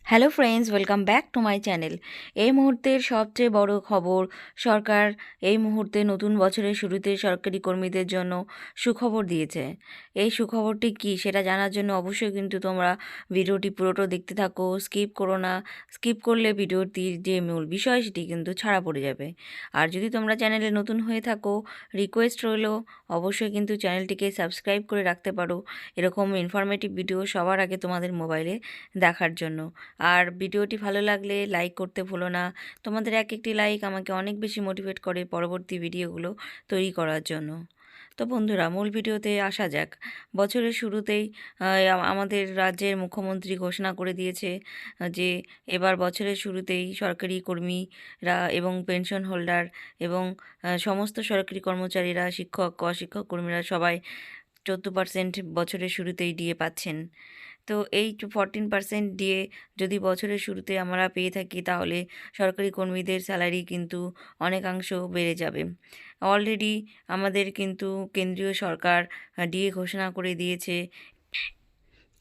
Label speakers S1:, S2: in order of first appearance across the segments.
S1: Hello friends, welcome back to my channel. এই মুহূর্তের সবচেয়ে বড় খবর, সরকার এই মুহূর্তে নতুন বছরের শুরুতে সরকারি কর্মীদের জন্য সুখবর দিয়েছে। এই সুখবরটি কী সেটা জানার জন্য অবশ্যই কিন্তু তোমরা ভিডিওটি পুরোটা দেখতে থাকো, স্কিপ করো না। স্কিপ করলে ভিডিওটির যে মূল বিষয় সেটি কিন্তু ছাড়া পড়ে যাবে। আর যদি তোমরা চ্যানেলে নতুন হয়ে থাকো, রিকোয়েস্ট রইল অবশ্যই কিন্তু চ্যানেলটিকে সাবস্ক্রাইব করে রাখতে পারো এরকম ইনফরমেটিভ ভিডিও সবার আগে তোমাদের মোবাইলে দেখার জন্য। আর ভিডিওটি ভালো লাগলে লাইক করতে ভুলো না। তোমাদের এক একটি লাইক আমাকে অনেক বেশি মোটিভেট করে পরবর্তী ভিডিওগুলো তৈরি করার জন্য। তো বন্ধুরা, মূল ভিডিওতে আসা যাক। বছরের শুরুতেই আমাদের রাজ্যের মুখ্যমন্ত্রী ঘোষণা করে দিয়েছে যে এবার বছরের শুরুতেই সরকারি কর্মীরা এবং পেনশন হোল্ডার এবং সমস্ত সরকারি কর্মচারীরা, শিক্ষক অশিক্ষক কর্মীরা সবাই 14% বছরের শুরুতেই ডিএ পাচ্ছেন। তো এই 14% দিয়ে যদি বছরের শুরুতে আমরা পেয়ে থাকি তাহলে সরকারি কর্মীদের স্যালারি কিন্তু অনেকাংশ বেড়ে যাবে। অলরেডি আমাদের কিন্তু কেন্দ্রীয় সরকার ডিএ ঘোষণা করে দিয়েছে।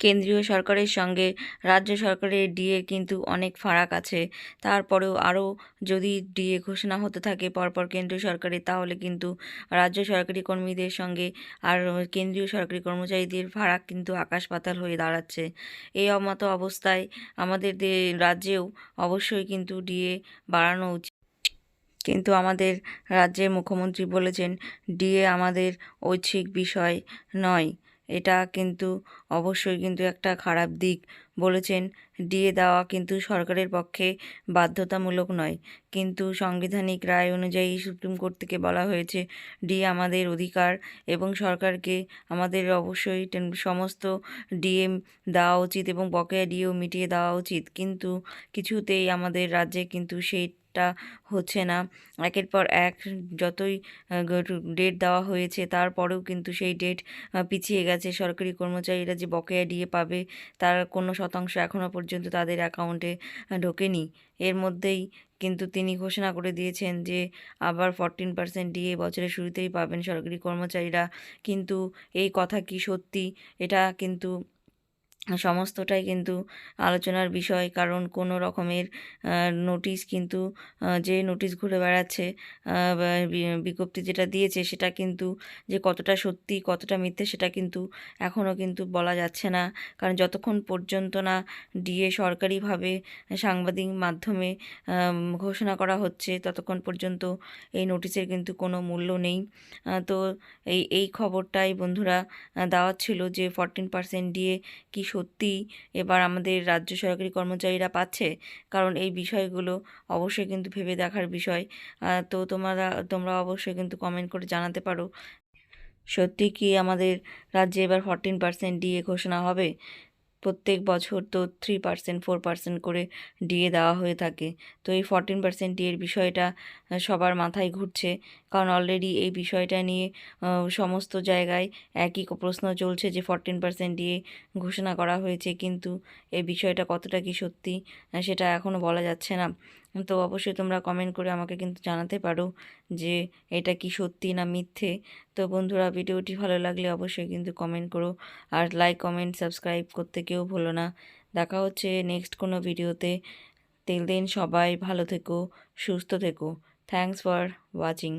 S1: কেন্দ্রীয় সরকারের সঙ্গে রাজ্য সরকারের ডিএ কিন্তু অনেক ফারাক আছে। তারপরেও আরও যদি ডিএ ঘোষণা হতে থাকে পরপর কেন্দ্রীয় সরকারের, তাহলে কিন্তু রাজ্য সরকারি কর্মীদের সঙ্গে আর কেন্দ্রীয় সরকারি কর্মচারীদের ফারাক কিন্তু আকাশ পাতাল হয়ে দাঁড়াচ্ছে। এই মতো অবস্থায় আমাদের রাজ্যেও অবশ্যই কিন্তু ডিএ বাড়ানো উচিত। কিন্তু আমাদের রাজ্যের মুখ্যমন্ত্রী বলেছেন ডিএ আমাদের ঐচ্ছিক বিষয় নয়। এটা কিন্তু অবশ্যই কিন্তু একটা খারাপ দিক। বলেছেন ডিএ দেওয়া কিন্তু সরকারের পক্ষে বাধ্যতামূলক নয়, কিন্তু সাংবিধানিক রায় অনুযায়ী সুপ্রিম কোর্ট থেকে বলা হয়েছে ডিএ আমাদের অধিকার এবং সরকারকে আমাদের অবশ্যই সমস্ত ডিএ দেওয়া উচিত এবং বকেয়া ডিএও মিটিয়ে দেওয়া উচিত। কিন্তু কিছুতেই আমাদের রাজ্যে কিন্তু সেইটা হচ্ছে না। একের পর এক যতই ডেট দেওয়া হয়েছে তারপরেও কিন্তু সেই ডেট পিছিয়ে গেছে। সরকারি কর্মচারীরা যে বকেয়া ডিএ পাবে তার কোনো শতাংশ এখনও পর্যন্ত তাদের অ্যাকাউন্টে ঢোকেনি। এর মধ্যেই কিন্তু তিনি ঘোষণা করে দিয়েছেন যে আবার 14% ডিএ বছরের শুরুতেই পাবেন সরকারি কর্মচারীরা। কিন্তু এই কথা কি সত্যি? এটা কিন্তু সমস্তটাই কিন্তু আলোচনার বিষয়, কারণ কোনো রকমের নোটিশ কিন্তু যে নোটিশ ঘুরে বেড়াচ্ছে, বিজ্ঞপ্তি যেটা দিয়েছে সেটা কিন্তু যে কতটা সত্যি কতটা মিথ্যে সেটা কিন্তু এখনও কিন্তু বলা যাচ্ছে না। কারণ যতক্ষণ পর্যন্ত না ডিএ সরকারিভাবে সাংবাদিক মাধ্যমে ঘোষণা করা হচ্ছে ততক্ষণ পর্যন্ত এই নোটিশের কিন্তু কোনো মূল্য নেই। তো এই খবরটাই বন্ধুরা দেওয়ার ছিল যে 14% ডিএ কি সত্যি এবার আমাদের রাজ্য সরকারি কর্মচারীরা পাচ্ছে? কারণ এই বিষয়গুলো অবশ্যই কিন্তু ভেবে দেখার বিষয়। তো তোমরা অবশ্যই কিন্তু কমেন্ট করে জানাতে পারো, সত্যি কি আমাদের রাজ্যে এবার 14% ডিএ ঘোষণা হবে? প্রত্যেক বছর তো 3% 4% করে ডিএ দেওয়া হয়ে থাকে। তো এই 14% ডিএর বিষয়টা সবার মাথায় ঘুরছে, কারণ অলরেডি এই বিষয়টা নিয়ে সমস্ত জায়গায় একই প্রশ্ন চলছে যে 14% ডিএ ঘোষণা করা হয়েছে, কিন্তু এই বিষয়টা কতটা কি সত্যি সেটা এখনও বলা যাচ্ছে না। তো অবশ্যই তোমরা কমেন্ট করে আমাকে কিন্তু জানাতে পারো যে এটা কি সত্যি না মিথ্যে। তো বন্ধুরা, ভিডিওটি ভালো লাগলে অবশ্যই কিন্তু কমেন্ট করো, আর লাইক কমেন্ট সাবস্ক্রাইব করতে কেউ ভুলো না। দেখা হচ্ছে নেক্সট কোনো ভিডিওতে। টিল দেন সবাই ভালো থেকো, সুস্থ থেকো। Thanks for watching.